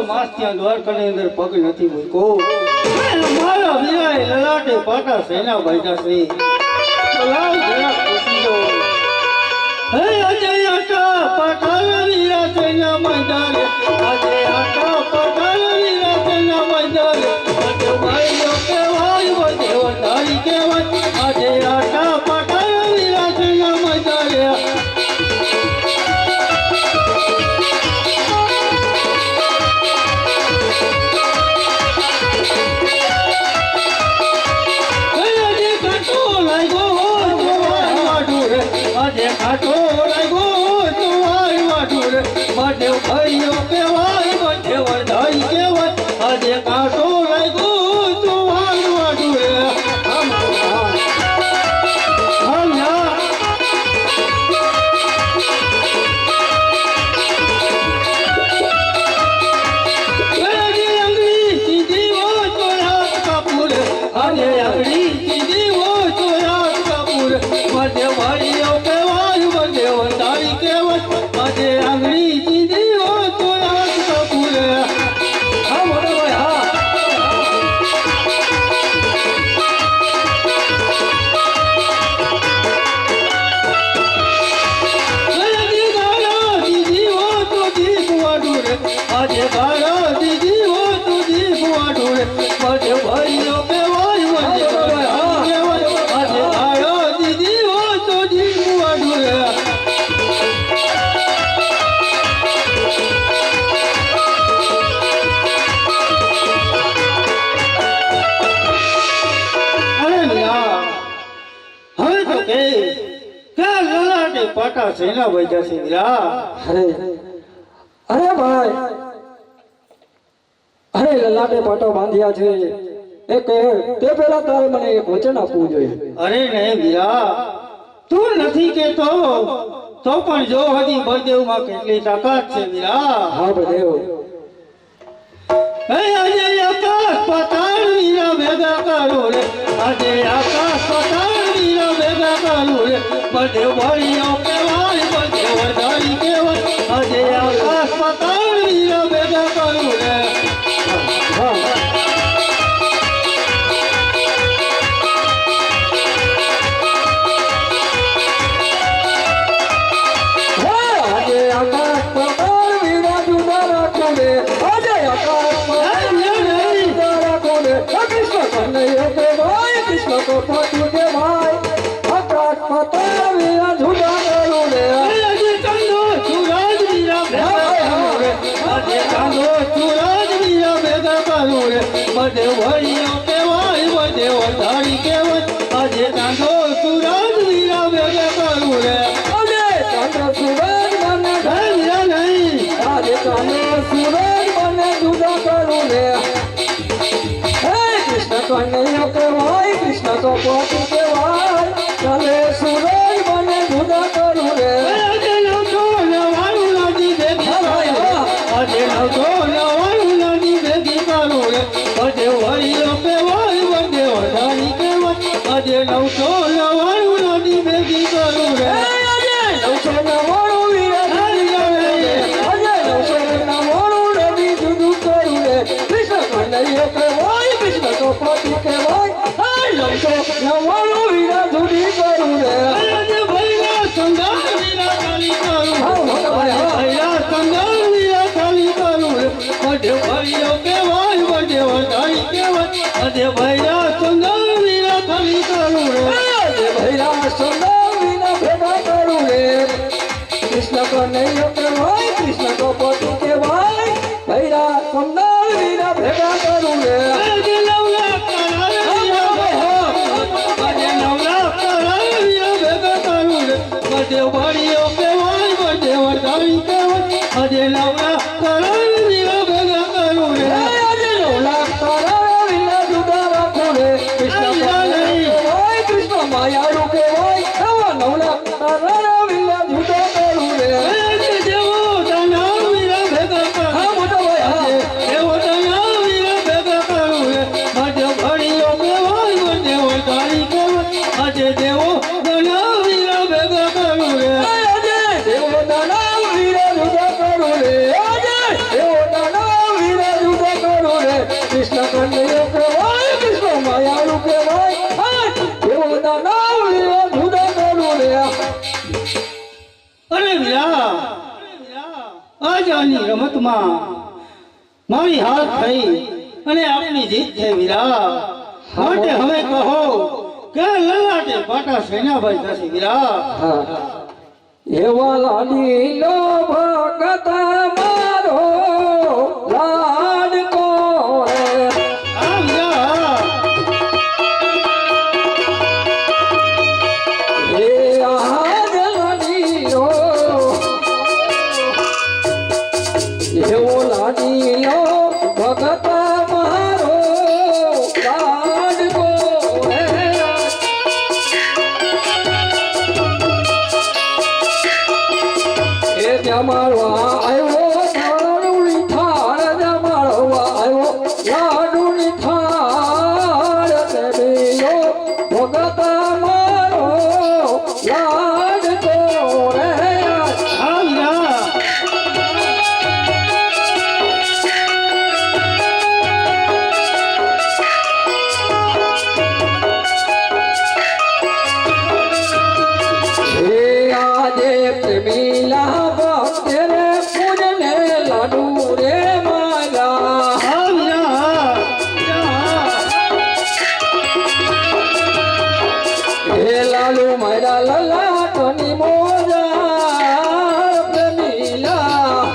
માસ ત્યાં દ્વારકાની અંદર પગ નથી મૂક્યો મારા વીરાએ લલાટે પાટા સેના બાંધ્યા છે તો લાવ જરા પૂછી દો હે અજય આટા પાટા વીરા સેના બાંધ્યા રે આજે આટા પાટા વીરા સેના બાંધ્યા રે આજે ભાઈઓ કહેવાય વધે વધારી કહેવાય આજે આટા પાટા વીરા સેના બાંધ્યા રે ખાટો લાગો તો આય વાઢુર મધેવ ભાઈઓ કહેવાય મધેવ ધાઈ કહેવાય આજે ખાટો લાગો તો આય વાઢુર અંગડી સીધી હો તો રાત કાપુર આજે અંગડી સીધી હો તો રાત કાપુર મધેવ ભાઈઓ આજે આંગળી સીધી હો તો રાત કપૂર હા મોટો ભાઈ હા આજે ગાળા દીધી હો તો દીપ વાઢુર મધે ભાઈઓ કહેવાય મધે આજે ગાળા દીધી હો તો દીપ વાઢુર પાટા સેના વૈજા છે વીરા અરે ભાઈ અરે લલાટે પાટો બાંધ્યા છે એ કહે તે પહેલા તારે મને એક વચન આપવું જોઈએ અરે નહીં વીરા તું નથી કેતો તો પણ જો હજી બળદેવમાં કેટલી તાકાત છે વીરા હા બળદેવ હે આજે આકાશ પાતાળ વીરા ભેગા કરો રે આજે આકાશ પાતાળ વીરા ભેગા કરો રે બળદેવ ભાઈઓ કહેવાય બળદેવ ધારી કહેવાય આજે આકાશ પાતાળ વીરા ભેગા કરો રે આજે આકાશ પાતાળ વીરા જુદા રાખો રે આજે આકાશ कृष्ण को पाटू के भाई आकाश पाताल वीरा झूठा करो रे આજે ચાંદો સુરાજ વીરા ભેગા કરો રે આજે ચાંદો સુરાજ વીરા ભેગા કરો રે બધે ભાઈઓ કહેવાય બધે ધારી કહેવાય આજે ચાંદો સુરાજ વીરા ભેગા કરો રે આજે ચાંદો સુરાજ મને વીરા નહીં આજે ચાંદો સુરાજ મને જુદા કરું રે कृष्ण तो नहीं के भाई कृष्ण तो पाटू के भाई चले सूरज बने जुदा करूं रे આજે નવસો નવાણું લાડી ભેગી આજે નવસો નવાણું લાડી ભેગી કરું રે બધે ભાઈઓ કહેવાય બધે ધારી કહેવાય આજે નવસો નવાણું લાડી ભેગી કરું રે આજે 999 વીરા આજે 999 રવિ જુદું કરું રે કૃષ્ણ તો નહીં કે ભાઈ कृष्ण तो पाटू के भाई 999 વીરા જુદી કરું રે આજે ભાઈના સંગાર વીરા ખાલી કરું ભાઈના સંગાર વીરા ખાલી કરું રે બધે ભાઈઓ કહેવાય બધે ધારી કહેવાય આજે ભાઈના સંગાર વીરા ખાલી કરું રે આજે ભૈરા સંગાર વીરા ભેગા કરું રે कृष्ण को नहीं के भाई कृष्ण को पाटू के भाई भैरा संगार वीरा भेगा करूं रे આજે નવલા કરાર વીરા ભેગા કરું રે બધે ભાઈઓ કહેવાય બધે ધારી કહેવાય આજે નવલા કરાર વીરા ભેગા કરું રે આજે નવલા તારા વીરા જુદા રાખું રે कृष्ण भाई कृष्ण मायारू के भाई नवला तारा वीरा जુદા કરું રે આજે દેવો દાના વીરા ભેગા કરું હા મોટા ભાઈ આજે દેવો દાના વીરા ભેગા કરું રે બધે ભાઈઓ કહેવાય બધે ધારી કહેવાય આજે દેવો દાના વીરા ભેગા કરું રે આજે દેવો દાના વીરા જુદા કરું રે આજે દેવો દાના વીરા અંતમાં મારી હાર થઈ અને આપની જીત થઈ વીરા માટે હવે કહો કે લલાટે પાટા સેનાભાઈ થશે વીરા એવા લાડીલો ભગત મારો લાડકો જમાડવા આવ્યો લાડુની થાળ જમાડવા આવ્યો લાડુની થાળ દેવીઓ ભગત મારો લાડકો રે આજે પ્રેમીલા મારા લલાટની મોજા પ્રેમીલા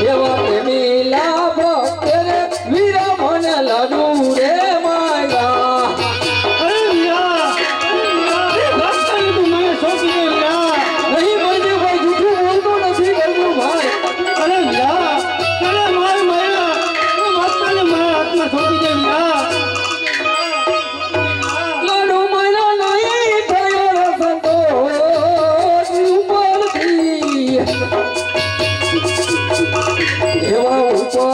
એવા પ્રેમીલા ભક્તે રે વીરા મને લાડુ રે મારા મને સોંપી દે વીરા નહીં બનજો ભાઈ જૂઠું બોલતો નથી બનજો ભાઈ અરે વીરા તને માર મારા માતાને મારા હાથમાં સોંપી દે વીરા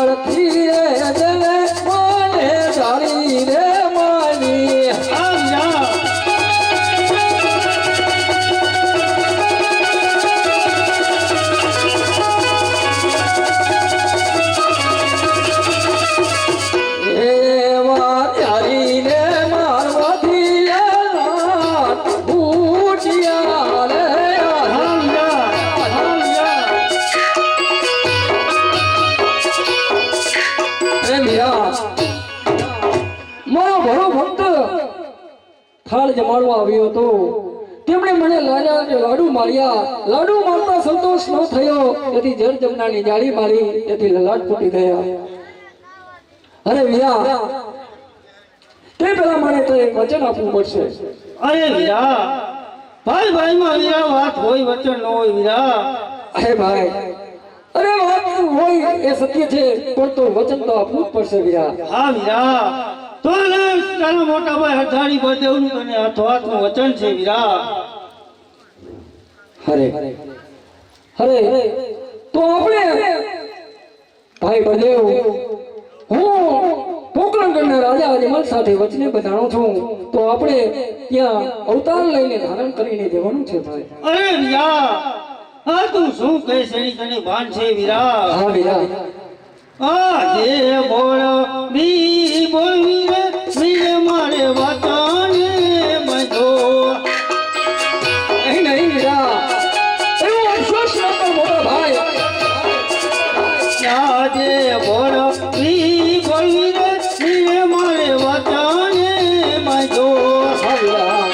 ઉપરથી જલે મને સારી રે માની એવા સારી રે મારવાથી ભૂટિયા રે મારો ભરો ભક્ત થાળ જમાડવા આવ્યો હતો તેમણે મને લાડુ માર્યા લાડુ મારતા સંતોષ ન થયો તેથી જળ જમનાની જાળી મારી તેથી લલાટ ફૂટી ગયા અરે વીરા તે પેલા મને તો એક વચન આપવું પડશે અરે વીરા ભાઈ ભાઈમાં વીરા વાત હોય વચન ન હોય વીરા અરે ભાઈ અરે વાત હોય એ સત્ય છે પણ તો વચન તો આપવું જ પડશે વીરા હા વીરા તો તારા મોટા ભાઈ હરધારી બદેવનું તને હાથનું વચન છે વીરા હરે હરે તો આપણે ભાઈ બદેવ હું પોકરણગઢના રાજા અજમલ સાથે વચને બંધાણો છું તો આપણે ત્યાં અવતાર લઈને ધારણ કરીને જવાનું છે ભાઈ અરે વીરા આ તું શું કહેશ એની તને ભાન છે વીરા હા વીરા આજે બોલ બી બોલ વીરે મારે વાતાને બધો નહીં વીરા એવો અફસોસ ન કર મોટો ભાઈ આજે બોલ બી બોલ વીરે મારે વાતાને બધો હા વીરા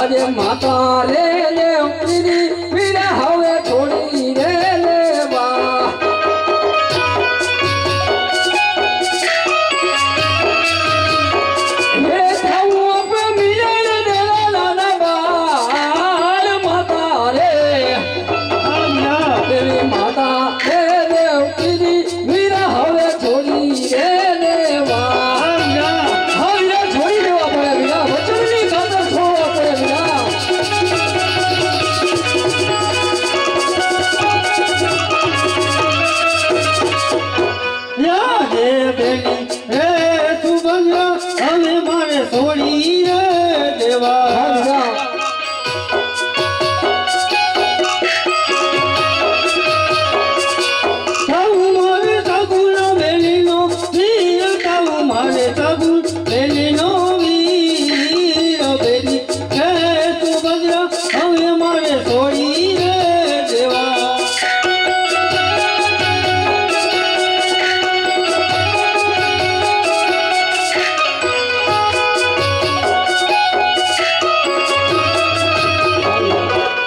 આજે માતા રે દેવની વીરા હવે છોડી રે લેવા હે થાઉ આપે મિલન દેલા નાના બાળ માતા રે દેવી માતા રે દેવની વીરા હવે છોડી રે લેવા હવે છોડી દેવા પડે વીરા વચનની ખાતર છોડવા પડે વીરા યા હે બેની હે તું બંગા હવે મારે છોડી રે દેવા તાવું મારે સગુણા બેલીનો વીર તાવું મારે સગુણ બેલીનો વીર બેની હે તું બંગા હવે મારે છોડી રે દેવા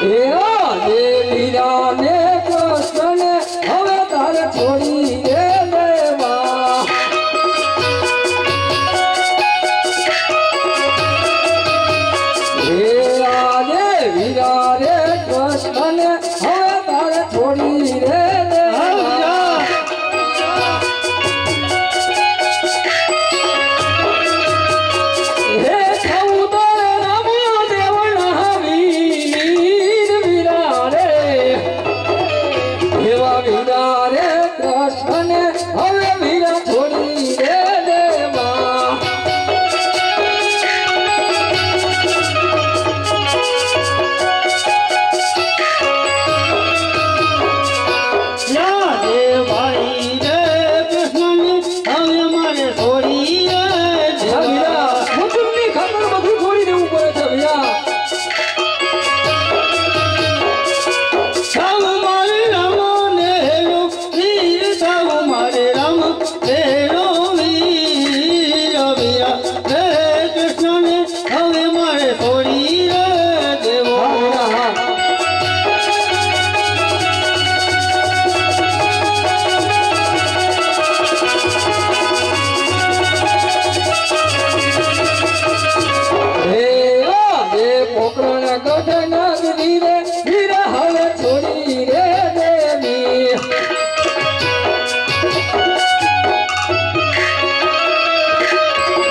હે આજે વીરા ને કૃષ્ણ હવે તારે છોડી રે દેવા હે આજે વીરા રે કૃષ્ણ હવે તારે છોડી રે દેવા હે સૌદર રામ દેવના વીર વીરા રે એવા વીરા રે કૃષ્ણ હવે વીરા છોડી રે દેવા યા હે ભાઈ રે કૃષ્ણને હવે મારે છોડી રે વીરા દેવા મુજુમની ખાતર બધું છોડી દેવું પડે છે વીરા સાવ મારે રામ ને હેલો વીર સાવ મારે રામ હેલો વીર વીરા હે કૃષ્ણને હવે મારે છોડી રે દેવો હે આજે પોકરણ ગઢ નગરી રે વીરા હવે છોડી રે દેવી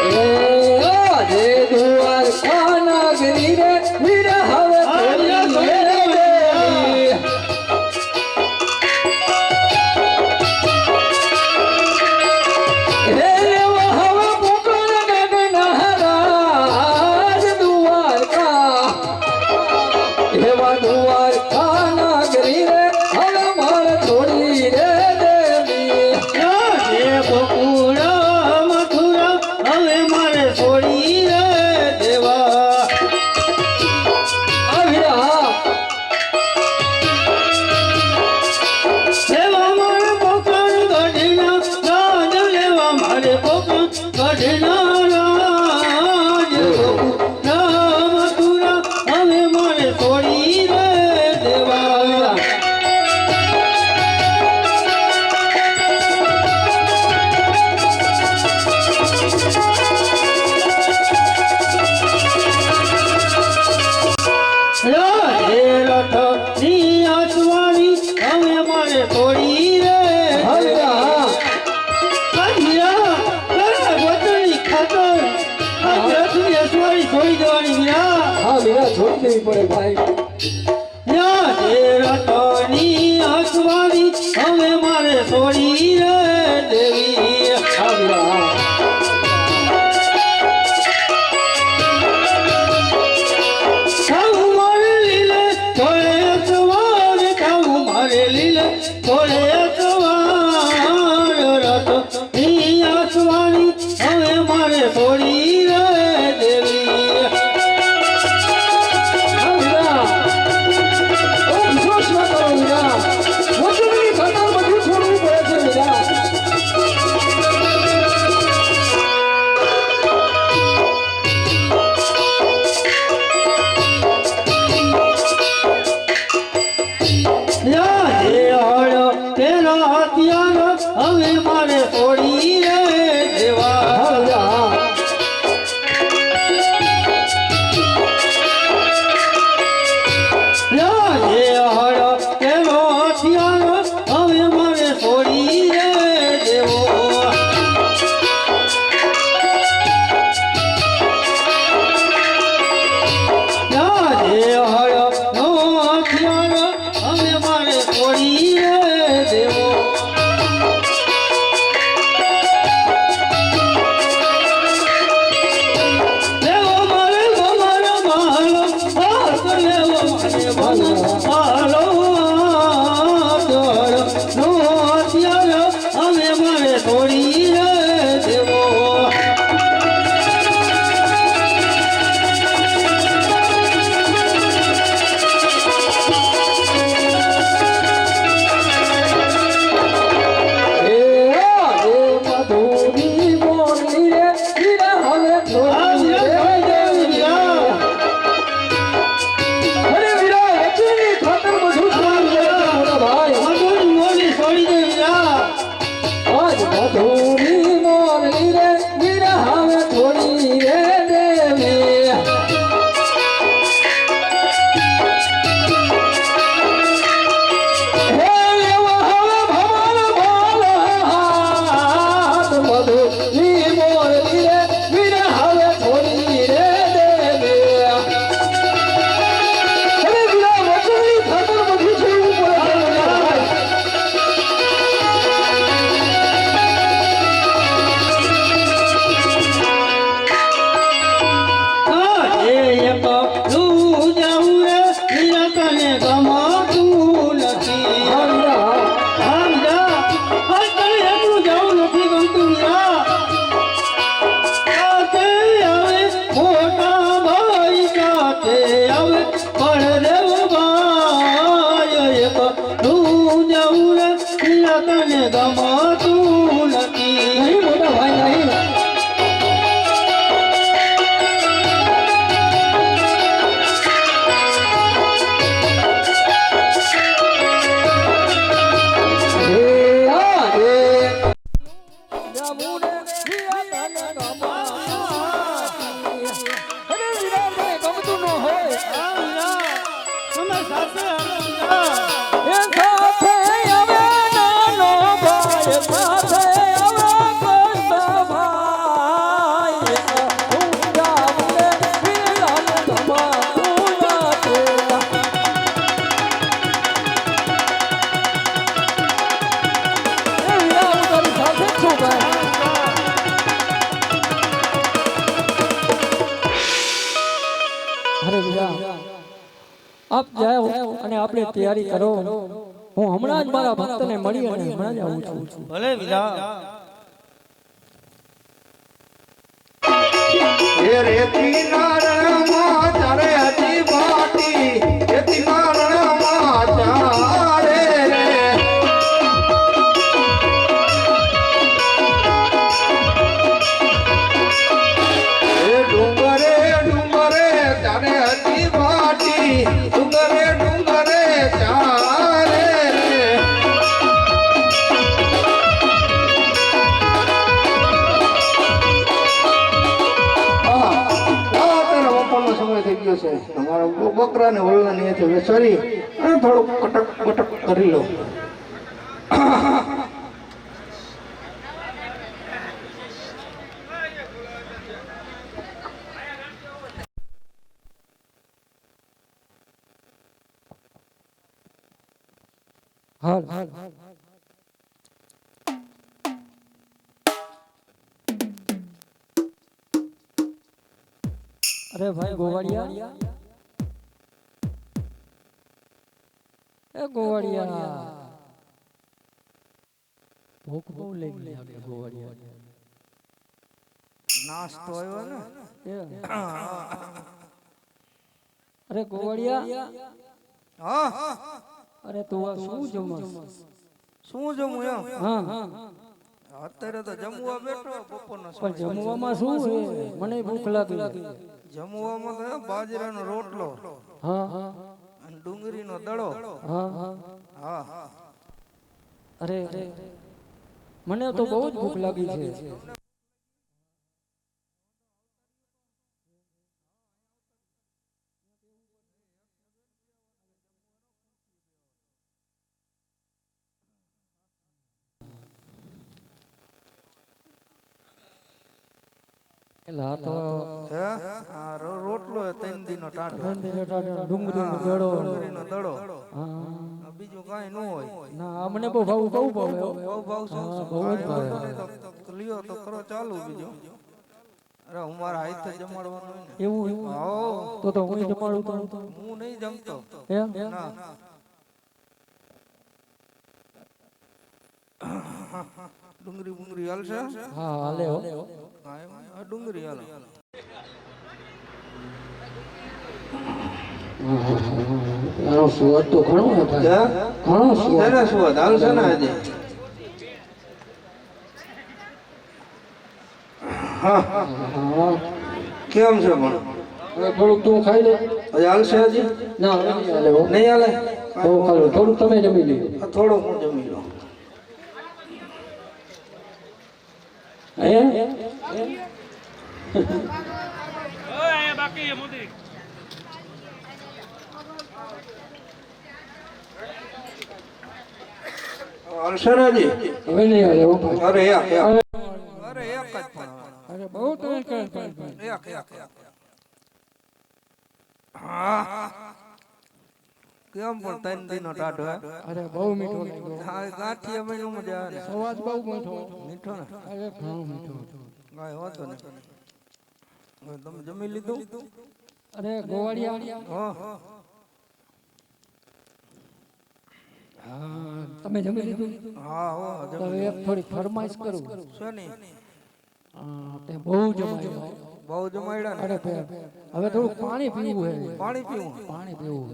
હે આજે દ્વારકા નગરી રે વીરા હવે છોડી રે દેવી હે લેવા હવે પોકરણ ગઢ નહરાજ દ્વારકા એવા દ્વારકા નગરી રે હવે મારે છોડી રે દેવી હે બકુડા મથુરા હવે મારે છોડી રે દેવા આવ્યા લેવા મારે પોકરણ ગઢના રાજ લેવા મારે પોકરણ ગઢના રાજ બકુડા મથુરા હવે મારે છોડી રે દેવા રાધે રથ ની આસવાણી હવે મારે છોડી રે આવ્યા કન્યા તારા વચનની ખાતર આ રથની આસવાણી છોડી દેવાની વીરા હા વીરા છોડી દેવી પડે ભાઈ રાધે રથની આસવાણી હવે મારે છોડી રે દેવી આવ્યા ખાવું મારે લીલે થોડે સવાર ખાવું મારે લીલે થોડે સવાર રથ ની આસવાણી હવે મારે છોડી રે દેવી આવ્યા વિશ્વાસ ના કરો વીરા વચનની ખાતર બધું છોડવું પડે છે વીરા હાલો નો અત્યારે હવે મારે થોડી દેવો આપ જાઓ અને આપણે તૈયારી કરો હું હમણાં જ મારા ભક્તને મળી અને હમણાં જ આવું છું ભલે વિરા એ રેતી નારણમાં ચારે હતી બાટી રેતી નારણમાં ચારે રે એ ડુંગરે ડુંગરે ચારે હતી બાટી ડુંગરે ડુંગરે ચારે રે સમય થઈ ગયો છે તમારા બકરા ને વલ્લા ને વેચારી અને થોડું કટક કટક કરી લો હાલ અરે ભાઈ ગોવાળિયા એ ગોવાળિયા ભૂખ બહુ લાગી આપણે ગોવાળિયા નાસ્તો આવ્યો ને અરે ગોવાળિયા હા અરે તું આ શું જમસ શું જમું એમ હા અત્યારે તો જમવા બેઠો બપોરનો પણ જમવામાં શું છે મને ભૂખ લાગી જમવામાં તો બાજરાનો રોટલો હા અને ડુંગળીનો દડો હા હા અરે મને તો બહુ જ ભૂખ લાગી છે એલા તો હે આ રોટલો 3 દીનો ટાટો ડુંગળીનો દડો હા બીજું કાઈ ન હોય ના મને બહુ ભાવ બહુ ભાવે બહુ ભાવ બહુ જ ભાવે તો લ્યો તો કરો ચાલુ બીજું અરે અમારા હાથે જમાડવાનું હોય ને. એવું તો હું જમાડું તો હું નહીં જમતો. એમ ના ડુંગળી બુંગળી હાલશે? હા હાલે હો હા એમ? હા, ડુંગળી હાલો. આનો સ્વાદ તો ઘણો હતો ઘણો સ્વાદ સરસ સ્વાદ હાલશે ને આજે. હા હા કેમ છે પણ હવે થોડુંક તું ખાઈ લે હજી હાલશે હજી? ના હવે નહીં હાલે હો નહીં હાલે? થોડુંક તમે જમી લે થોડુંક હું જમી લઉં. હાલશે ને હજી? હવે નહીં હાલે હો અરે એક જ પણ અરે બહુ તો એક. હા કેમ પણ ત્રણ દિનો ટાઢો હે? અરે બહુ મીઠો લાગ્યો હા ગાંઠિયા મહિનો મજા આવે ને. સ્વાદ બહુ મીઠો મીઠો ને અરે ઘણો મીઠો કાંઈ વાંધો નહીં. હવે તમે જમી લીધું? અરે ગોવાળિયા હા હા તમે જમી લીધું હા હો તો હવે એક થોડી ફરમાઈશ કરું શું નહીં તે બહુ જમાયો બહુ જમાડ્યા ને. અરે હવે થોડું પાણી પીવું હે પાણી પીવું? પાણી પીવું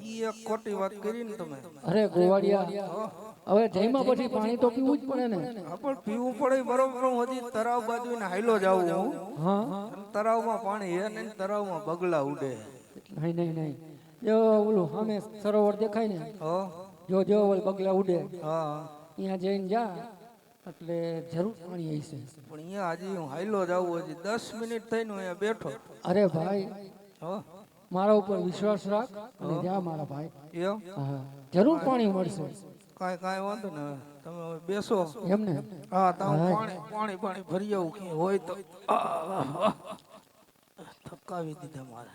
ઈ એક ખોટી વાત કરી ને તમે. અરે ગોવાળિયા હવે જઈમાં પછી પાણી તો પીવું જ પડે ને હા પણ પીવું પડે બરોબર. હું હજી તરાવ બાજુ ને હાઈલો જાઉં હું. હા તરાવમાં પાણી હે ને તરાવમાં બગલા ઉડે. નહીં નહીં નહીં જો ઓલું સામે સરોવર દેખાય ને હો જો જો ઓલ બગલા ઉડે હા ત્યાં જઈને જા એટલે જરૂર પાણી હશે પણ અહીંયા હજી હું હાઈલો જાઉં હજી 10 મિનિટ થઈને હું અહીંયા બેઠો. અરે ભાઈ હો મારા ઉપર વિશ્વાસ રાખ અને જા મારા ભાઈ એમ? હા જરૂર પાણી મળશે કાંઈ વાંધો ને. તમે હવે બેસો. એમ ને હા તો હું પાણી ભરી આવું ક્યાંય હોય તો. થકાવી દીધા મારે.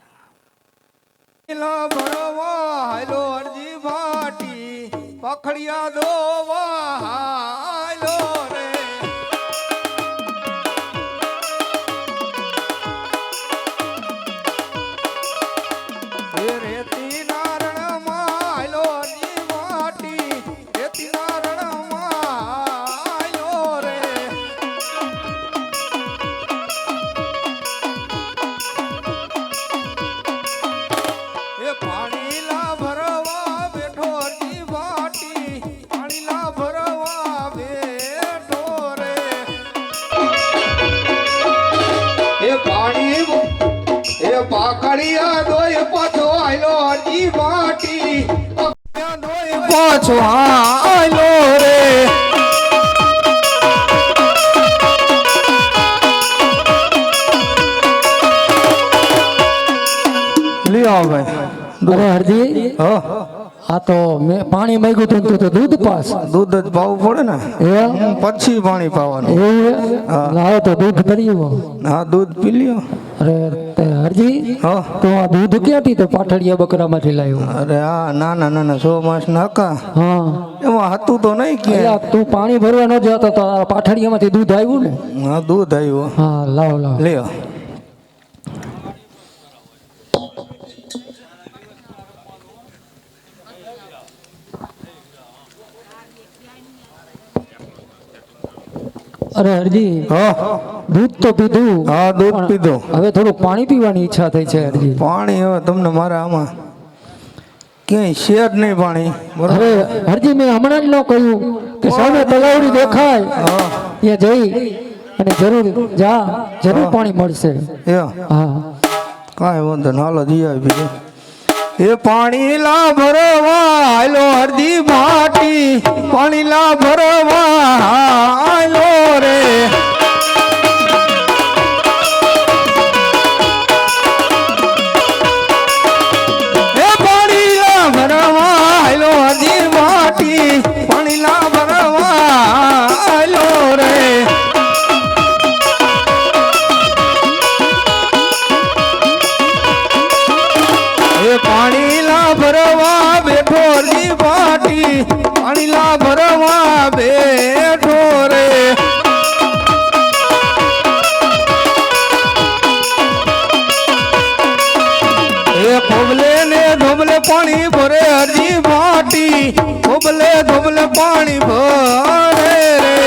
હાલો અરજી ભાટી પખડિયા દોવા હાલો રે. રેતી નારણ માં હાલો અરજી ભાટી રેતી નારણ માં હાલો રે. એ પાણી લા ભરવા બેઠો અરજી ભાટી પાણી લા ભરવા બેઠો રે. એ પાણી એ પાકડિયા દોય પાછો આયલો અરજી ભાટી દોય પાછો આયલો રે. લ્યો ભાઈ અરે હરજી હા તો મેં પાણી માંગ્યું તું તું તો દૂધ પાસ દૂધ જ પાવું પડે ને પછી પાણી પાવાનું. એવું લાવો તો દૂધ ભર્યું હા દૂધ પી લ્યો. અરે તે હરજી હા તો આ દૂધ ક્યાંથી તો પાટડિયા બકરામાંથી લાવ્યો અરે હા નાના નાના 100 માસના હતા હા એમાં હતું તો નહીં કે. અલા, તું પાણી ભરવા ન જતો તો આ પાટડિયામાંથી દૂધ આવ્યું ને હા દૂધ આવ્યું. હા લાવ લાવ લ્યો. અરે હરજી દૂધ તો પીધું હા દૂધ પીધું. હવે થોડું પાણી પીવાની ઈચ્છા થઈ છે હરજી પાણી હવે તમને મારા આમાં ક્યાંય છે જ નહીં પાણી. બરોબર હવે હરજી મેં હમણાં જ ન કહ્યું કે સામે તલાવડી દેખાય ત્યાં જઈ અને જરૂર જા જરૂર પાણી મળશે એ હા કાંઈ વાંધો ને હાલો જી આવી બીજું. એ પાણી લા ભરવા હાલો અરજી ભાટી પાણી લા ભરવા હાલો રે. એ પાણી લા ભરવા હાલો અરજી ભાટી પાણી લા ભરવા હાલો રે. એ પાણી લા ભરવા બેઠો અરજી ભાટી પાણી લા ભરવા બેઠો રે. એ ખોબલે ને ધોબલે પાણી ભરે હરજી ભાટી ખોબલે ધોબલે પાણી ભરે રે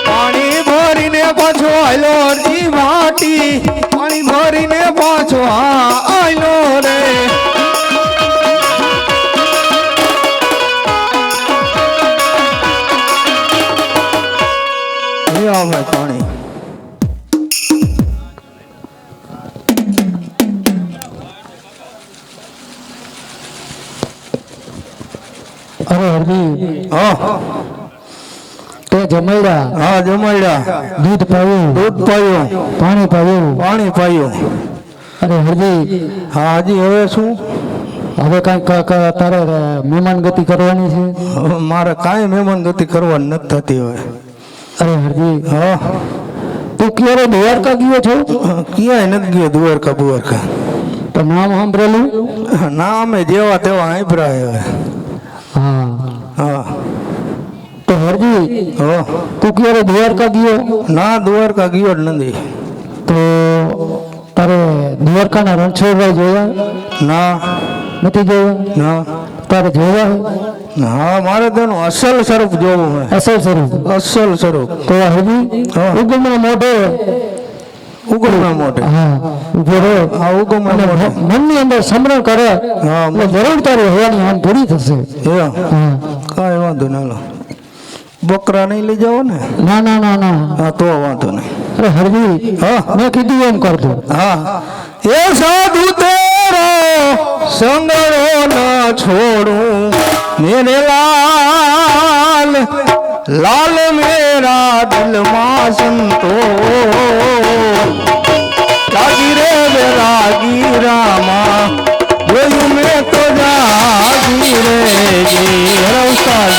પાણી ભરીને પાછો આયલો હરજી ભાટી પાણી ભરીને પાછો આયલો રે આવે પાણી અરે હરજી હા તે જમાડ્યા હા જમાડ્યા દૂધ પાયું પાણી પાયું અરે હરજી હા હજી હવે શું હવે કઈક તારે મહેમાન ગતિ કરવાની છે હવે મારે કાંઈ મહેમાન ગતિ કરવાની નથી થતી હવે અરે હરજી હા તું ક્યારે દ્વારકા ગયો છો ક્યાંય નથી ગયો દ્વારકા બુવારકા તો નામ સાંભળેલું ના અમે જેવા તેવા આંભળાય હવે હા હા તો હરજી હા તું ક્યારે દ્વારકા ગયો ના દ્વારકા ગયો જ નથી તો તારે દ્વારકાના રણછોડરાય જોયા ના નથી જોયા ના તારે જોયા હા મારે તેનું અસલ સ્વરૂપ જોવું હે અસલ સ્વરૂપ અસલ સ્વરૂપ તો હજી હા. ઉગમના મોઢે ઉગમના મોઢે હા ઉભો રહે હા ઉગમના અને મોઢે મનની અંદર સ્મરણ કરે હા એટલે જરૂર તારી હવાની આમ પૂરી થશે હા હા કાંઈ વાંધો ના લો બકરા નહીં લઈ જાઓ ને ના ના ના ના હા તો વાંધો નહીં અરે હરવી હા મેં કીધું એમ કરતો હા એ સાધુ તેરો સંગરો ન છોડું મેરે લાલ લાલ મેરા દિલ માં સંતો લાગી રે બેરાગી રામા જોયું મેં તો જાગી રે જી હરે ઉસ્તાદ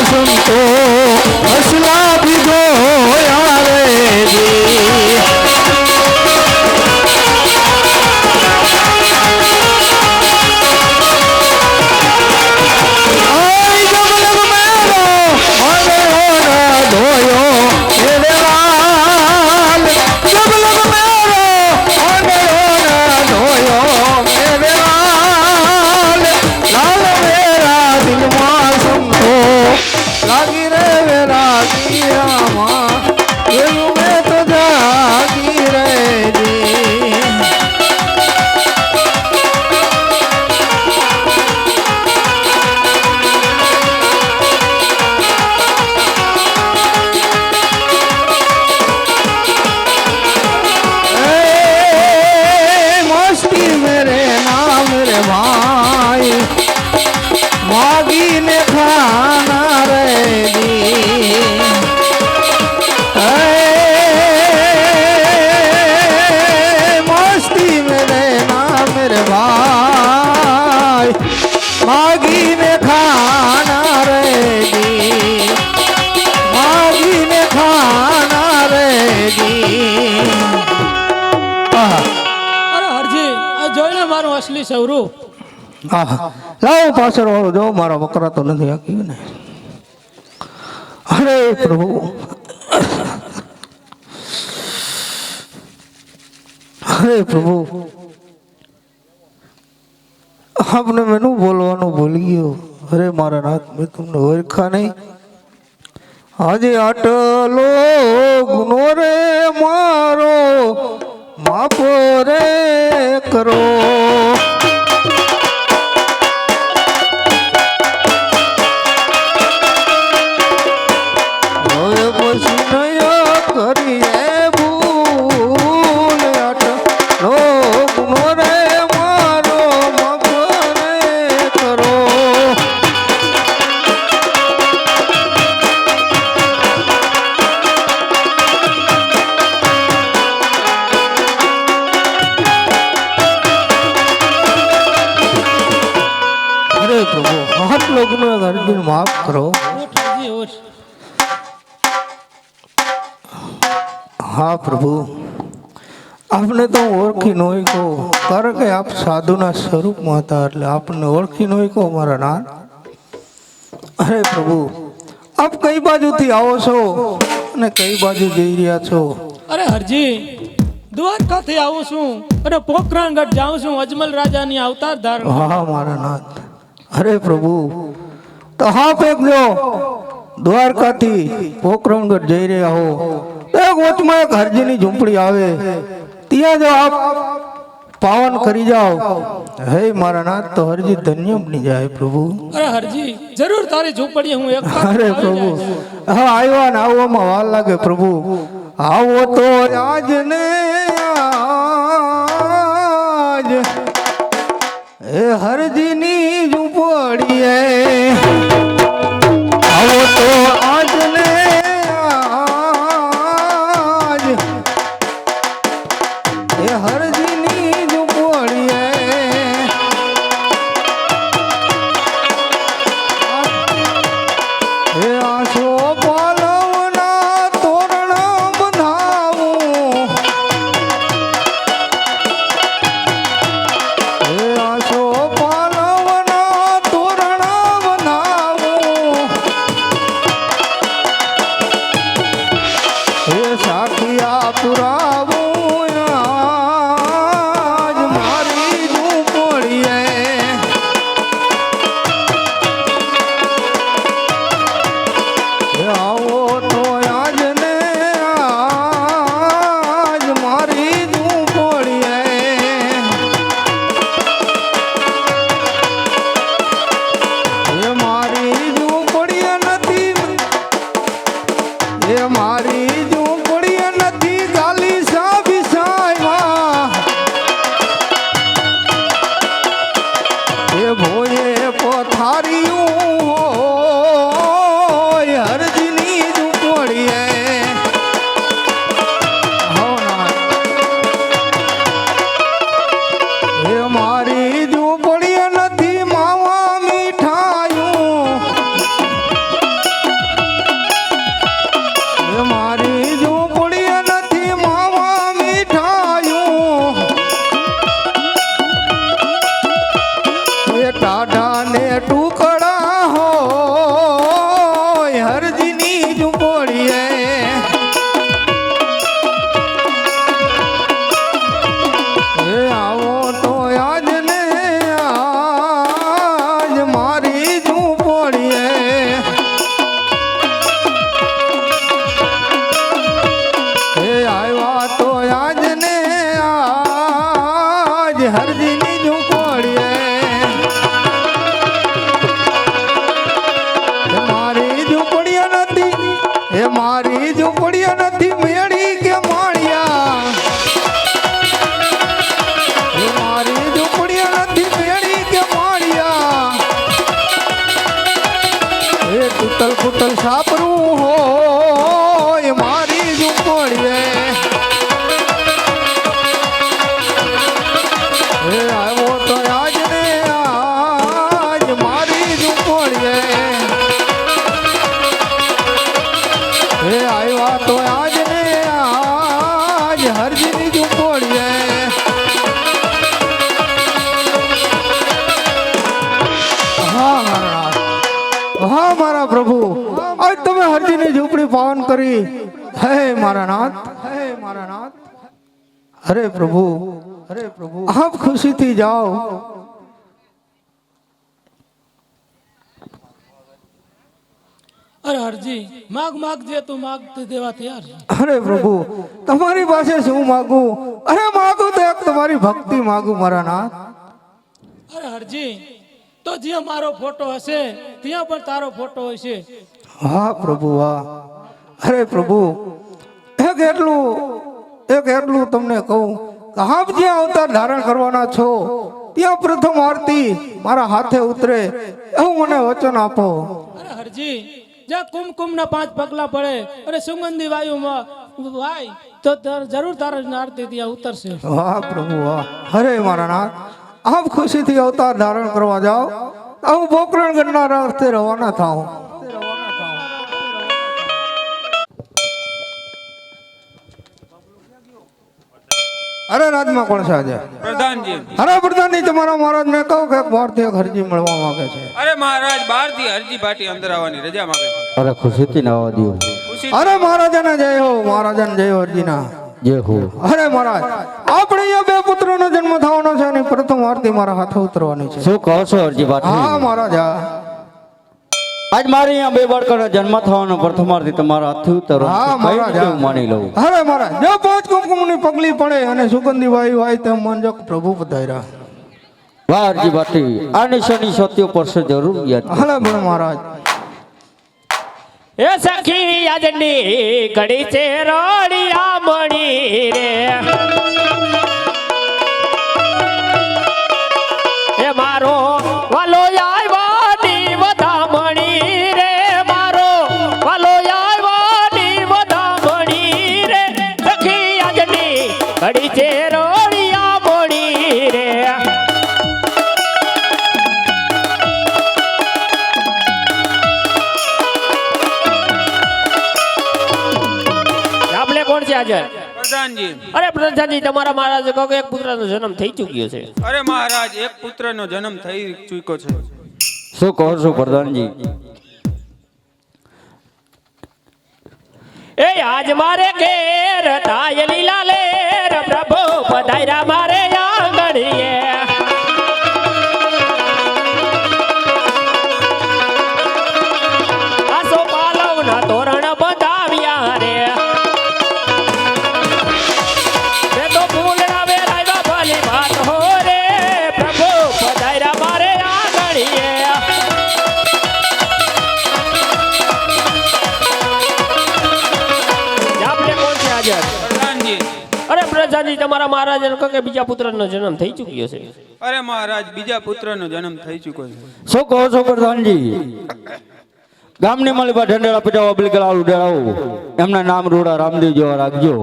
સંતો હસલા ભીગો રે જી આઈ જબલગ મેરો મનોરા ધોયો મેરે લાલ જબલગ મેરો મનોરા ધોયો મેરે લાલ લાલ મેરા દિલમાં સંતો લાગી રે વેરાગી રામા એવું મેં તો જાગી રે જી मस्ती मेरे नाम रे भाई मागी ने खाना रे दी मस्ती मेरे नाम रे भाई मागी ने खाना रे दी मागी ने खाना रे दी અરે હરજી આ જોઈને મારું અસલી સ્વરૂપ હા લાવો પાછળ વાળો જો મારા બકરા તો નથી હાકી ને હરે પ્રભુ હરે પ્રભુ આપને મેનું બોલવાનું ભૂલી ગયો અરે મારા નાથ મેં તમને ઓળખા નહીં આજે આટલો ગુનો રે મારો માફ રે કરો હવે પછી નયો કરીએ ભૂલ આટલો ગુનો રે મારો માફ રે કરો અરે પ્રભુ આટલો ગુનો અર્જુન માફ કરો હરજી ઉઠ. હા પ્રભુ, આપને તો હું ઓળખી નહીં કહું, કારણ કે આપ સાધુના સ્વરૂપમાં હતા એટલે આપને ઓળખી નહીં કહું મારા નાથ. અરે પ્રભુ, આપ કઈ બાજુથી આવો છો અને કઈ બાજુ જઈ રહ્યા છો? અરે હરજી, દ્વારકાથી આવું છું અને પોખરણગઢ જાઉં છું અજમલ રાજાની અવતાર ધારણ. હા મારા નાથ. અરે પ્રભુ, તો હા પેકજો દ્વારકાથી પોખરણગઢ જઈ રહ્યા હો, એક વચમાં એક હરજીની ઝૂંપડી આવે, ત્યાં જો આપ પાવન કરી જાઓ, હે મારા નાથ, તો હરજી ધન્ય બની જાય પ્રભુ. અરે હરજી, જરૂર તારી ઝૂંપડી હું એક અરે પ્રભુ, હા આવ્યા ને આવવામાં વાર લાગે પ્રભુ. આવો તો આજ ને આજ એ હરજીની ઝૂંપડીએ, આવો તો આજ ને આજ એ હરજીની ઝૂંપડીએ. એ આસો પાલવના તોરણ બંધાવું, એ આસો પાલવના તોરણ બંધાવું, એ સાખિયા પુરાવું આજ મારી ઝૂંપડીએ. આવો તો આજ ને આજ મારી ઝૂંપડીએ. એ મારી ઝૂંપડીએ નથી, એ મારી ઝૂંપડીએ નથી ગાલી સા બિસાયમાં, એ ભોયે પથારીયું હોય હરજીની ઝૂંપડીએ. હો નાથ. એ મારી ઝૂંપડીએ નથી માવા મીઠાયું, એ મારી ઝૂંપડીએ નથી માવા મીઠાયું, એ ટાઢા ને ટુકડા હોય હરજીની ઝૂંપડીએ. એ આવો તો આજ ને આજ મારી ઝૂંપડીએ. એ આવ્યા તો આજ ને આજ હરજીની ઝૂંપડીએ. એ મારી ઝૂંપડીએ નથી, એ મારી ઝૂંપડીએ નથી મેળી કે માળિયા, એ મારી ઝૂંપડીએ નથી મેળી કે માળિયા, એ કુતલ કુતલ સાપરું હોય મારી ઝૂંપડીએ. એ આવ્યો તો આજ ને આજ મારી ઝૂંપડીએ. એ આવ્યા તો આજ ને આજ હરજીની ઝૂંપડીએ. હા મારા નાથ, હા મારા પ્રભુ, આજ તમે હરજીની ઝૂંપડી પાવન કરી, હે મારા નાથ, હે મારા નાથ. અરે પ્રભુ, અરે પ્રભુ, આપ ખુશીથી જાઓ. અરે હરજી, માગ માગ જે તું માગ તે દેવા તૈયાર છે. અરે પ્રભુ, તમારી પાસે શું માગું? અરે માગું તો એક તમારી ભક્તિ માગું મારા નાથ. અરે હરજી, તો જ્યાં મારો ફોટો હશે ત્યાં પણ તારો ફોટો હશે. હા પ્રભુ, હા. અરે પ્રભુ, એક એટલું તમને કહું કે આપ જ્યાં અવતાર ધારણ કરવાના છો ત્યાં પ્રથમ આરતી મારા હાથે ઉતરે એવું મને વચન આપો. અરે હરજી, જ્યાં કુમકુમના 5 પગલા પડે અને સુગંધી વાયુમાં વાય તો જરૂર તારા આરતી ત્યાં ઉતરશે. વાહ પ્રભુ, વાહ. અરે મારા નાથ, આપ ખુશીથી અવતાર ધારણ કરવા જાઓ, હું પોખરણગઢના રસ્તે રવાના થાઉં. અરે રાજમાં કોણ છે આજે? પ્રધાનજી. અરે પ્રધાનજી, તમારા મહારાજને કહો કે બહારથી એક હરજી મળવા માંગે છે. અરે મહારાજ બહારથી હરજી ભાટી અંદર આવવાની રજા માંગે છે. અરે ખુશીથી નવા દીવો ખુશી અરે મહારાજાને જય હો, મહારાજાને જય હો હરજીના. જે હો. અરે મહારાજ, આપણે અહીંયા બે પુત્રોનો જન્મ થવાનો છે અને પ્રથમ આરતી મારા હાથે ઉતરવાની છે. શું કહો છો અરજી હા પાટી? મહારાજ, હા. આજ મારે અહીંયા બે બાળકોનો જન્મ થવાનો પ્રથમાર્થી તમારા હાથથી ઉતરો. હા મહારાજ, કઈ રીતે હા. હું માની લઉં? અરે મહારાજ, જો પાંચ કુમકુમની પગલી પડે અને સુગંધી વાયુ હોય તેમ માનજો કે પ્રભુ પધાર્યા. વાહ અરજી પાટી, આ નિશાની સત્યો પરસે જરૂર યાદ કરજો. હલે પણ મહારાજ, એ સખી આજની ઘડી છે રોડિયા મણી રે એ મારો વાલો આવ્યાની વધામણી રે મારો વાલો આવ્યાની વધામણી રે સખી આજની ઘડી છે રોડિયા મણી રે આપણે કોણ છે આજે? પ્રધાનજી. અરે પ્રધાનજી, તમારા મહારાજ કહો કે એક પુત્રનો જન્મ થઈ ચૂક્યો છે. અરે મહારાજ એક પુત્રનો જન્મ થઈ ચૂક્યો છે. શું કહો છો પ્રધાનજી? એ આજ મારે ઘેર થાય લીલા લેર પ્રભુ પધાર્યા મારે આંગણીએ આસો પાલવના તોરણ બંધાવ્યા રે એ તો ફૂલના વેરાવ્યા ભલી વાત હો રે પ્રભુ પધાર્યા મારે આંગણીએ આપણે કોણ છે આજે? પ્રધાનજી. અરે પ્રજાજી, તમારા મહારાજ કહો કે બીજા પુત્રનો જન્મ થઈ ચૂક્યો છે. અરે મહારાજ બીજા પુત્રનો જન્મ થઈ ચૂક્યો છે. શું કહો છો પ્રધાનજી? ગામની માલિકા ઢંઢેરા પીટાવા બિલકલાલ ઉડાડો. એમના નામ રૂડા રામદેવ જેવા રાખજો.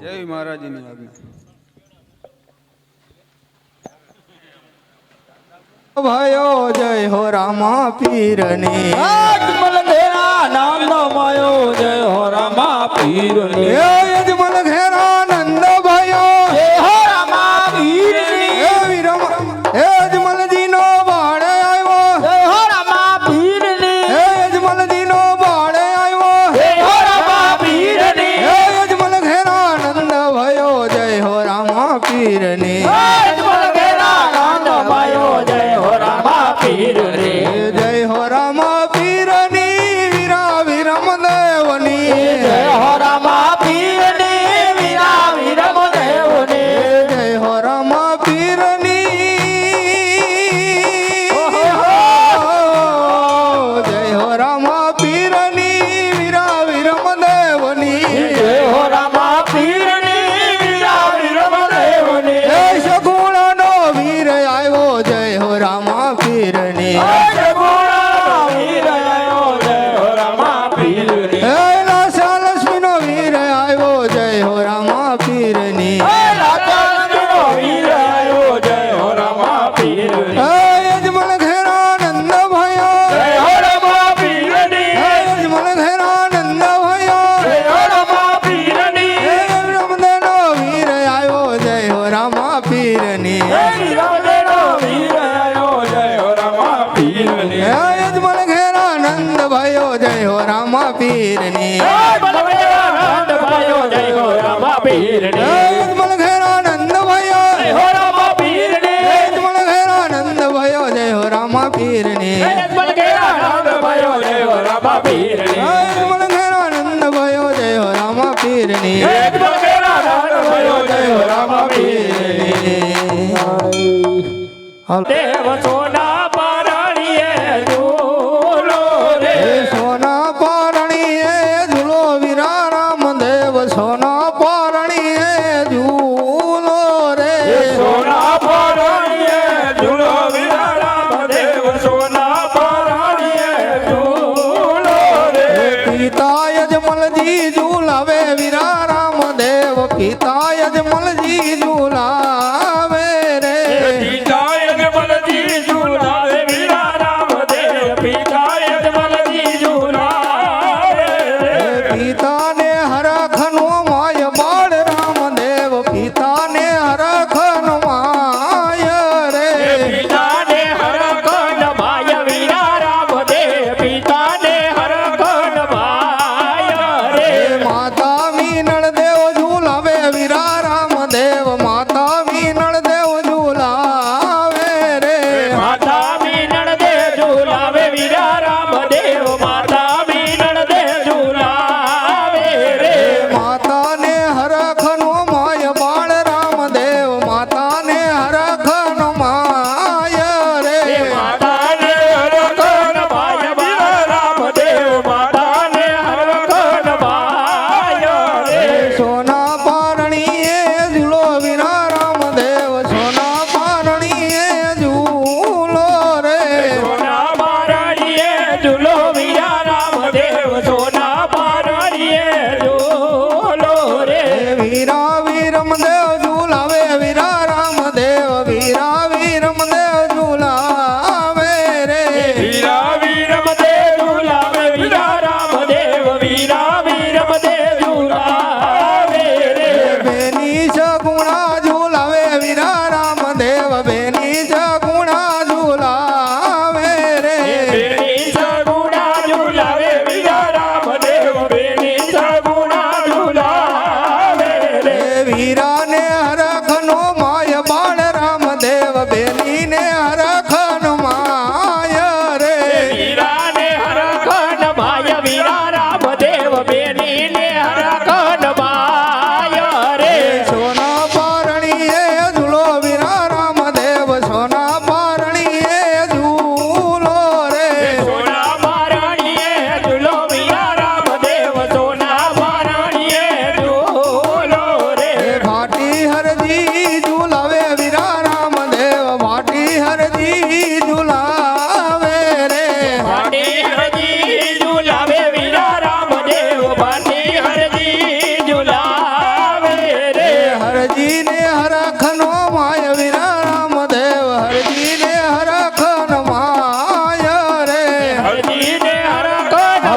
જય મહારાજની આજ્ઞા. ભાઈઓ જય હો રામા પીરની. અજમલ ઘેરા નામનો માયો જય હો રામા પીરની. એ યજમલ ઘેરા નંદ ભાઈઓ જય હો રામા પીરની. એ વિરમ એ યજમલજીનો બાળે આવ્યો. જય હો રામા પીરની. એ યજમલજીનો બાળે આવ્યો. જય હો રામા પીરની. એ યજમલ ઘેરા નંદ ભાઈઓ જય હો રામા પીરની. અજમલ ઘેરા નામનો માયો જય હો રામા પીરની. જય હો રામા પીરની વીરા વિરમ દેવની. જય હો રામા પીરની વીરા વિરમ દેવની. જય હો રામા પીરની. જય હો રામા પીરની વીરા વિરમ દેવની. જય હો રામા પીરની વીરા વિરમ દેવની. જય સગુણાનો વીર આવ્યો જય હો રામા પીરની. જય ગોળા વીર આયો જય હો રામા પીરની. હે લાસા લક્ષ્મીનો વીર આવ્યો જય હો રામા પીરની. રાજાનો વીર આયો જય હો રામા પીરની. હે યજમલ ઘેરા નંદ ભાઈઓ. જય હો રામા પીરની. હે યજમલ ઘેરા નંદ ભાઈઓ. જય હો રામા પીરની. હે બ્રહ્મદેવનો વીર આવ્યો જય હો રામા પીરની. જય રાજાનો વીર આયો જય હો રામા પીરની. હે યજમલ ઘેરા નંદ ભાઈઓ જય હો રામા પીરની. જય બલદેવા નંદ ભાઈઓ જય હો રામા પીરની. હે યજમલ ઘેરા નંદ ભાઈઓ. જય હો રામા પીરની. હે યજમલ ઘેરા નંદ ભાઈઓ જય હો રામા પીરની. જય બલદેવા નંદ ભાઈઓ જય હો રામા પીરની. હે યજમલ ઘેરા નંદ ભાઈઓ જય હો રામા પીરની. જય બલદેવા નંદ ભાઈઓ જય હો રામા પીરની. હાલ. દેવ સોના પરણીએ ઝૂલો રે હે સોના પારણીએ ઝૂલો વીરા રામદેવ સોના પારણીએ ઝૂલો રે. સોના પારણીએ ઝૂલો વીરા રામદેવ સોના પારણીએ ઝૂલો રે. પિતા યજમલજી ઝૂલાવે વીરા રામદેવ પિતા યજમલજી ઝૂલાવે રે. પિતા યજમલજી ઝૂલાવે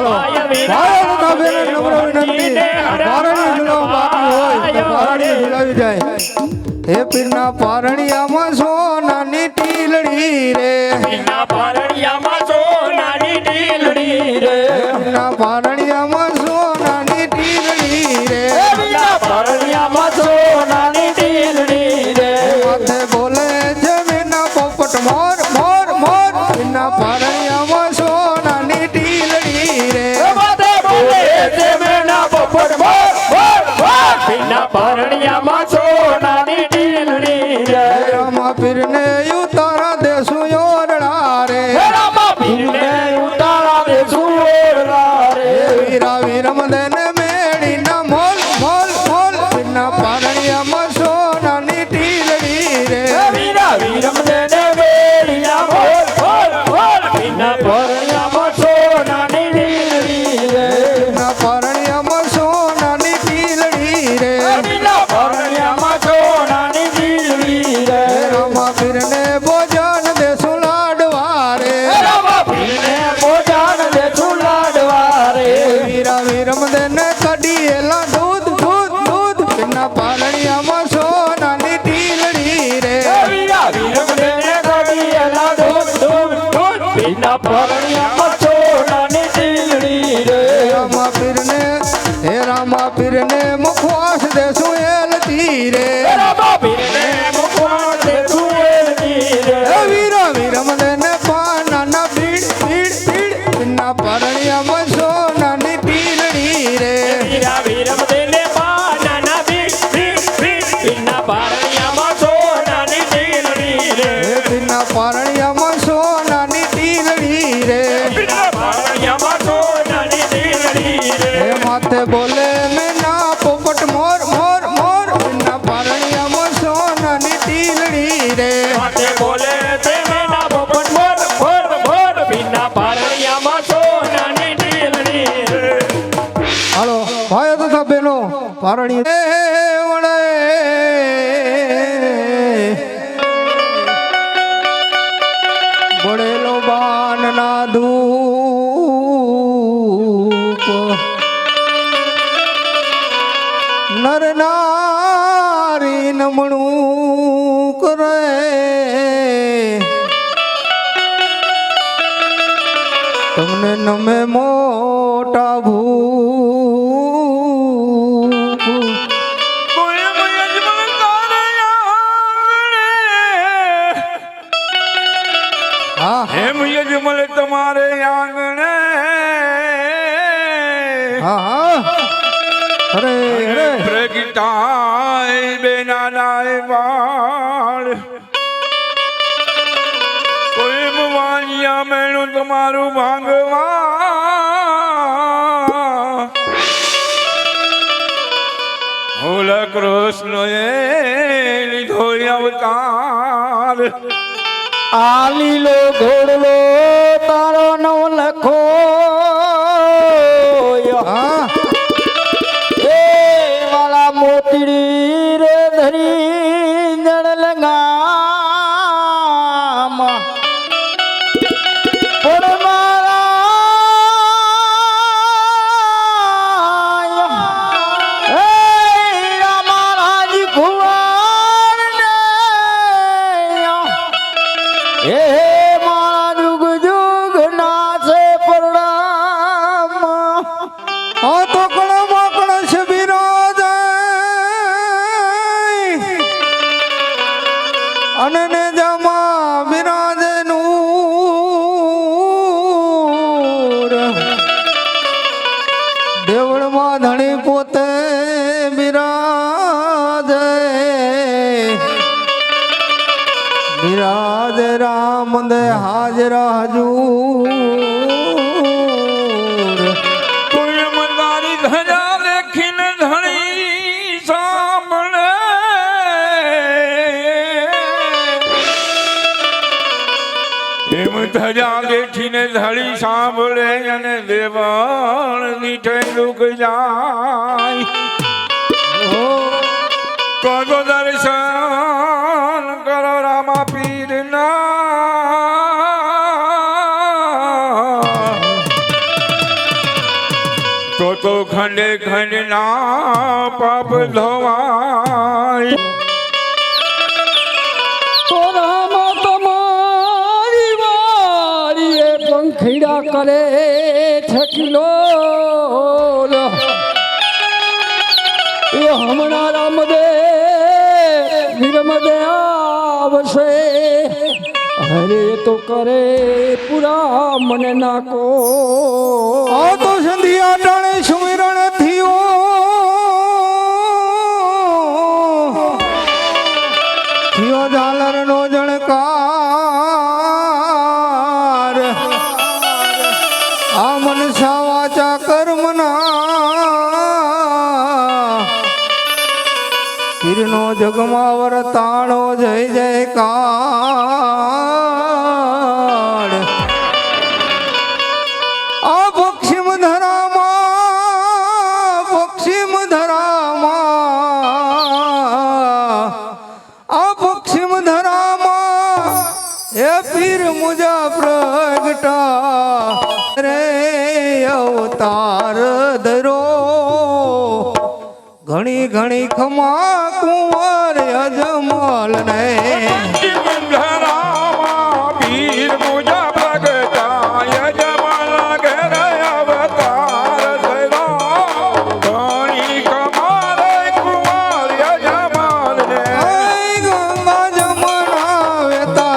હાલો ભાઈઓ તથા બહેનો નમ્ર વિનંતી પારણી ઝુલાવ બાકી હોય તો પારણી ઝુલાવી જાય હે પીરના પારણીયામાં સોનાની ટીલડી રે પીરના પારણિયામાં સોનાની ટીલડી રે પીરના પારણીયામાં સોનાની ટીલડી રે પીરના પારણિયામાં સોનાની ટીલડી રે માથે બોલે છે મીના પોપટ મોર મોર મોર પીરના પારણીયામાં સોનાની ટીલડી રે માથે બોલે તે મેના પોપટ મોર મોર મોર પીરના પારણિયામાં સોનાની ટીલડી રે રામા પીરને ઉતારા દેશું યોરડા રે રામા પીરને ઉતારા દે સુરેલા રે વીરા વીરમદેને મેળીના મોલ મોલ મોલ પીરના પારણીયામાં સોનાની ટીલડી રે વીરા વીરમને ને વેલિયા બોલ બોલ બોલ પીરના પારણિયામાં સોનાની ટીલડી રે પીરના પારણીયામાં સોનાની ટીલડી રે પીરના પારણિયામાં સોનાની ટીલડી રે રામા પીરને ભોજન દેશું લાડવા રે રામા પીરને પોજાન દે સુલાડવા રે વીરા વીરમદેને કઢીએલા દૂધ દૂધ દૂધ પીરના પારણીયામાં સોનાની ટીલડી રે વીરા વીરમને ને ગડીએલા દૂધ દૂધ દૂધ પીરના પારણિયામાં સોનાની ટીલડી રે રામા પીરને હે રામા પીરને મુખવાસ દેશું એલતી રે રામા પીરને મુખવાસ દે સુરેલી રે હે વીરા વીરમદેને પાનાના ભીડ ભીડ ભીડ પીરના પારણીયામાં સોનાની ટીલડી રે વીરા વીરમને ને પાનાના ભીડ ભીડ ભીડ પીરના પારણિયામાં સોનાની ટીલડી રે હે પીરના પારણીયામાં સોનાની ટીલડી રે પીરના પારણિયામાં સોનાની ટીલડી રે હે માથે બોલે મેના પોપટ મોર મોર મોર પીરના પારણીયામાં સોનાની ટીલડી રે માથે બોલે તે મેના પોપટ મોર મોર મોર પીરના પારણિયામાં સોનાની ટીલડી રે હાલો ભાઈઓ તથા બહેનો પારણી વળે બળેલો બાનના ધૂપ નર નારી નમણું કરે તમને નમે મોટા ભૂપ હા હેમ યજમલ તમારે આંગણે હા હા અરે અરે પ્રગટાય બેના નાય વાળ કોઈ વાણિયા મેળું તમારું ભાંગવા હોલ કૃષ્ણ એ લીધો અવતાર આ લીલો ઘોડલો તારો નવ લખો હા એ વાલા મોતીડી રે ધરી જળ લગામ પણ મારા એ રામાજી કુંવર ને હે મારા જુગ જુગ નાસે પરણામ આ તો કણમાં કણશ બિરાજે અને ને જમા બિરાજે નૂર દેવળમાં ધણી પોતે બિરાજે બિરાજ રામ દે હાજરા હજૂર કોઈ મદારી ધજા લેખીને ધણી સાંભળે એમ ધજા લેખીને ધણી સાંભળે અને દેવળ નીઠે રૂક જાય કરો દર્શન કરો રામા પીરના તો ખંડે ખંડના પાપ ધોવાય. તો રામ તમારી વારીએ પંખીડા કરે છકીલો એ હમણાં રામદે વિરમદે આવશે. અરે તો કરે પૂરા મને નાકો. આ તો સંધિયા ટાણે સુમિરણ થયો ઝાલર નો જણકાર. આ મનસા વાચા કર્મના તીરનો જગમાં વરતાણો જય જયકાર. આ પશ્ચિમ ધરામાં આ પશ્ચિમ ધરામાં એ પીર મુજા પ્રગટા રે અવતાર ધરો. ઘણી ઘણી ખમા કુંવર અજમલ ને પીર પૂજા પ્રગટાય જમલ ઘેર અવતાર થયો. ધણી કમારે કુંવર જમલ ને ગંગા જમના વેતા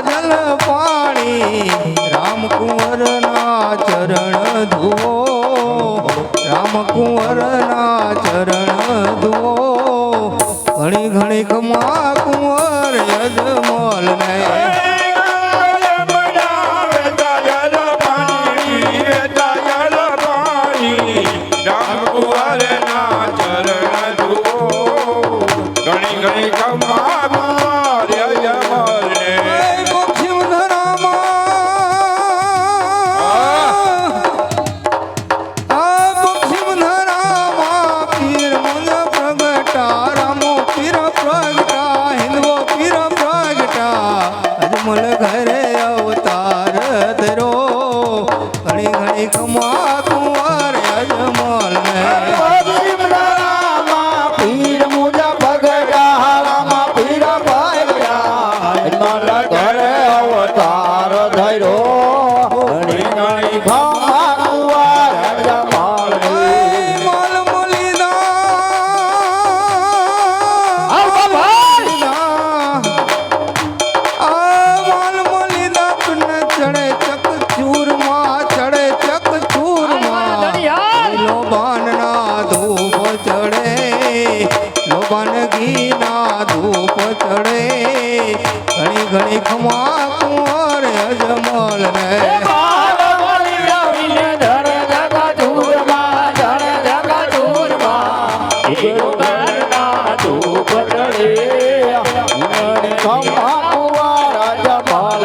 જલ પાણી રામ કુંવર ના ચરણ ધુઓ. રામ કુંવર ના ચરણ ધુઓ. ઘણી ઘણી ખમા કુંવર યજમલ ને ઘણી ઘણી કમા કુંવર યજમલ ને પશ્ચિમ ધરામાં પીર મુજ પ્રગટા. રામો પીર પ્રગટા હિન્દવો પીર પ્રગટા. અજમલ ઘરે અવતાર ધરો. ઘણી ઘણી ખમા કુંવર અજમલ ને પીર મુજા ભગડા રામા પીર ભાગ્યા ઘરે અવતાર ધર્યો. ઘણી ઘણી ખમા કુંવર જમાલ માલ મુલીદા માલ મુલીદા તુને ચડે ચક ચૂરમાં ચડે ચક ચૂરમાં. લોબાન ના ધૂપ ચડે લોબાન ઘી ના ધૂપ ચડે. ઘણી ઘણી ખમા કુંવર અજમલ ને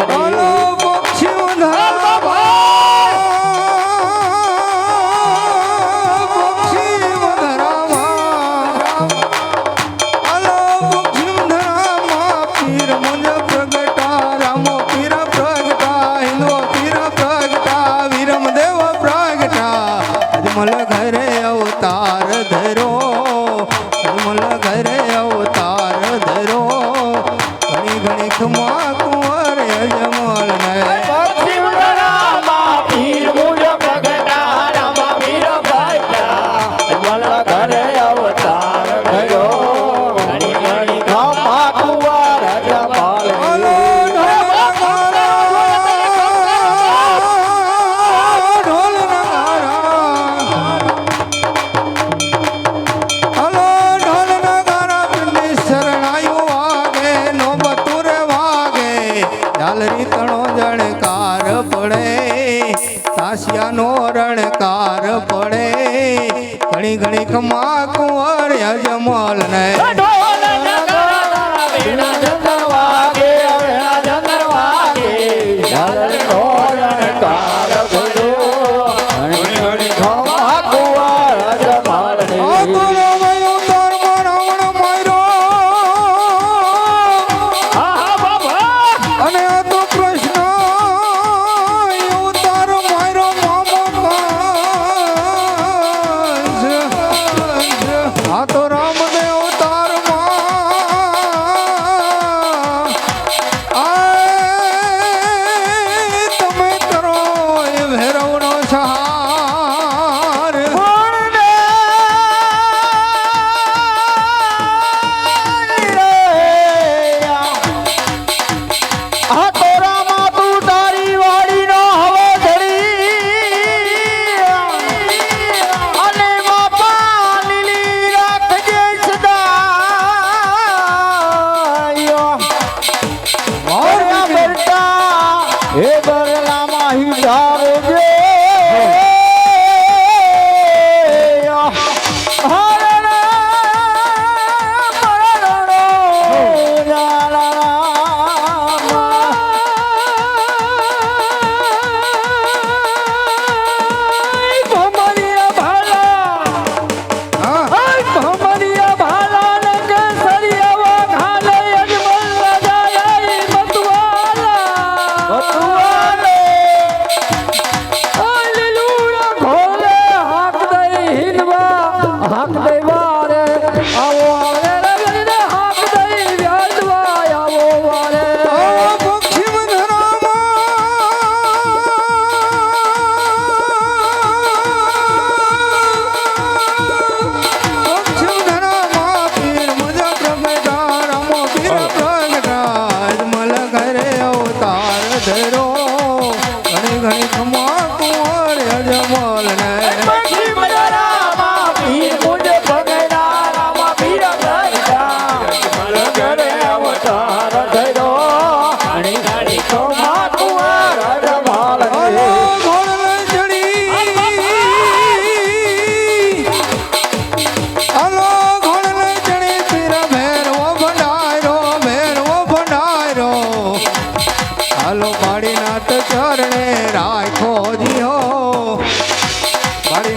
બોલો પશ્ચિમ ધરામાં પશ્ચિમ ધરામાં હાલો પશ્ચિમ ધરામાં પીર મુજ પ્રગટા. રામો પીર પ્રગટા હિન્દવો પીર પ્રગટા વીરમ દેવ પ્રગટા. અજમલ ઘરે અવતાર ધરો. અજમલ ઘરે અવતાર ધરો. ઘણી ઘણી ખમા કુંવર અજમલ ને ઘરે અવતાર થયો. ઘણી ઘણી ખમા કુંવર જમાલ હાલો ઢોલ નગારા હાલો ઢોલ નગારા પિંડી શરણાયું વાગે નો બતુર વાગે. ઝાલરી તણો જણકાર પડે તાસિયાનો રણકાર પડે. ઘણી ઘણી ખમા કુંવર અજમલ ને અને આ તો કૃષ્ણ અવતાર મારો મામો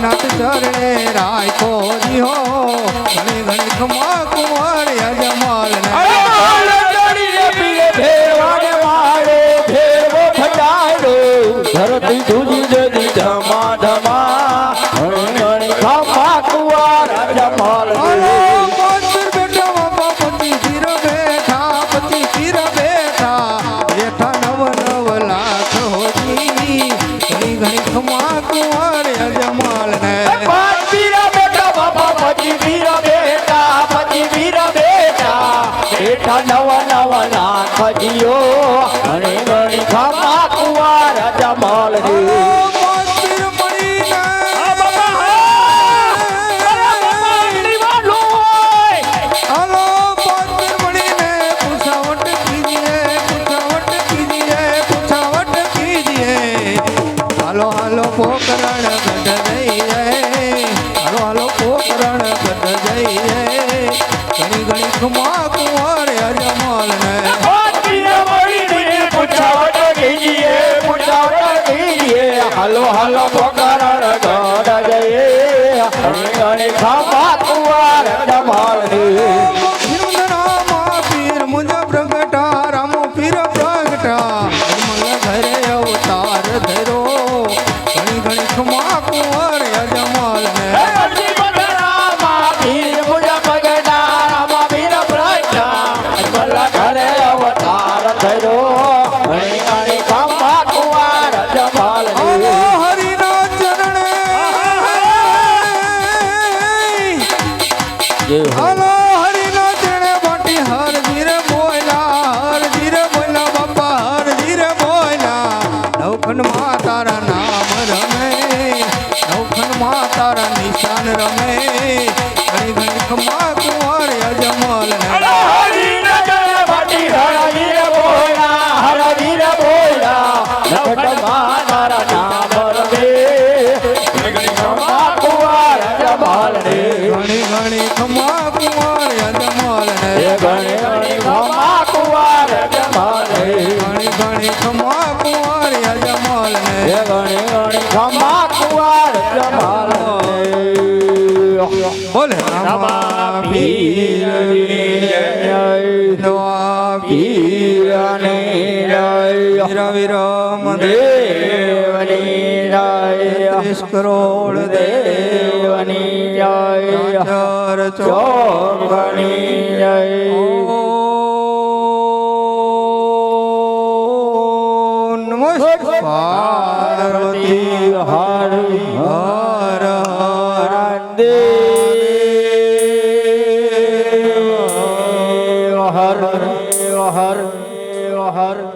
નાથ ચરણે રાખો જીહો ઘણી ઘણી ખમા કુંવર યજમાલ ને ધરતી ધૂજી દેદી ધમા ધમા ઘણી ખમા કુંવર યજમાલ નવા નવા નાખ જીઓ ઘણી ઘણી ખમા કુંવર યજમાલ પોકરણ ગઢ જઈએ હાલો હાલો પોકરણ ગઢ જઈએ ઘણી ઘણી ખમા કુંવર યજમાલ ને હાલો હાલો પોકરણ ગઢ જઈએ ઘણી ઘણી ખમા કુંવર યજમાલ પીર મુંજ પ્રગટા રામો પીર પ્રગટા ઘરે અવતાર ધરો ઘણી ઘણી ખમા કુંવર યજમાલ ને ઘરે અવતાર થયો ઘણી ઘણી ખમા કુંવર યજમાલ હરિના ચરણે હાલો હરિના ચરણે બાટી હર ધીરે બોલા બાપા હર ધીરે બોલા નવખંડ માં તારા નામ રમે નવખંડ માં તારા નિશાન રમે ઘણી ઘણી ખમા કુંવર યજમાલ ને ઘણી ઘણી ખમા કુંવર યજમાલ ને ઘણી ઘણી ખમા કુંવર યજમાલ ઘણી ઘણી ખમા કુંવર યજમાલ ને ઘણી ઘણી ખમા કુંવર યજમાલ બોલે રામા પીરની જય નવા પીરની જય વિરમ દેવની જય 30 કરોડ દેવની જય ચાર ચોગણી જય નમસ્કાર પાર્વતી